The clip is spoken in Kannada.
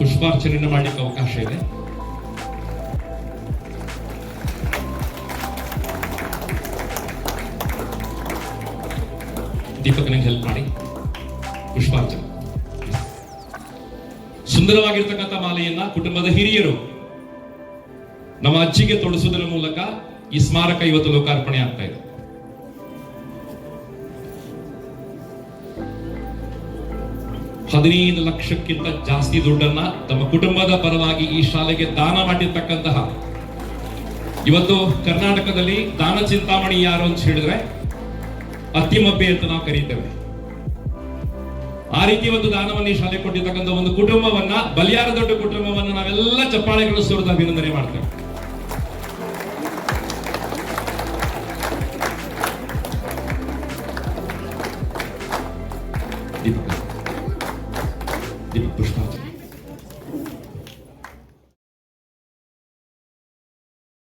ಪುಷ್ಪಾರ್ಚನೆಯನ್ನು ಮಾಡಲಿಕ್ಕೆ ಅವಕಾಶ ಇದೆ. ದೀಪಕ್ ನಂಗೆ ಹೆಲ್ಪ್ ಮಾಡಿ. ಪುಷ್ಪಾರ್ಚನೆ. ಸುಂದರವಾಗಿರ್ತಕ್ಕಂಥ ಮಾಲೆಯನ್ನ ಕುಟುಂಬದ ಹಿರಿಯರು ನಮ್ಮ ಅಜ್ಜಿಗೆ ತೊಡಿಸುವುದರ ಮೂಲಕ ಈ ಸ್ಮಾರಕ ಇವತ್ತು ಲೋಕಾರ್ಪಣೆ ಆಗ್ತಾ ಇದೆ. $15 ಲಕ್ಷಕ್ಕಿಂತ ಜಾಸ್ತಿ ದುಡ್ಡನ್ನ ತಮ್ಮ ಕುಟುಂಬದ ಪರವಾಗಿ ಈ ಶಾಲೆಗೆ ದಾನ ಮಾಡಿರ್ತಕ್ಕಂತಹ, ಇವತ್ತು ಕರ್ನಾಟಕದಲ್ಲಿ ದಾನ ಚಿಂತಾಮಣಿ ಯಾರು ಅಂತ ಹೇಳಿದ್ರೆ ಅತ್ತಿಮಬ್ಬೆ ಅಂತ ನಾವು ಕರೀತೇವೆ. ಆ ರೀತಿ ಒಂದು ದಾನವನ್ನು ಈ ಶಾಲೆ ಕೊಟ್ಟಿರ್ತಕ್ಕಂಥ ಒಂದು ಕುಟುಂಬವನ್ನ, ಬಲಿಯಾರ ದೊಡ್ಡ ಕುಟುಂಬವನ್ನ ನಾವೆಲ್ಲ ಚಪ್ಪಾಳೆಗಳು ಸುರಿದು ಅಭಿನಂದನೆ ಮಾಡ್ತೇವೆ. ದೀಪಕ್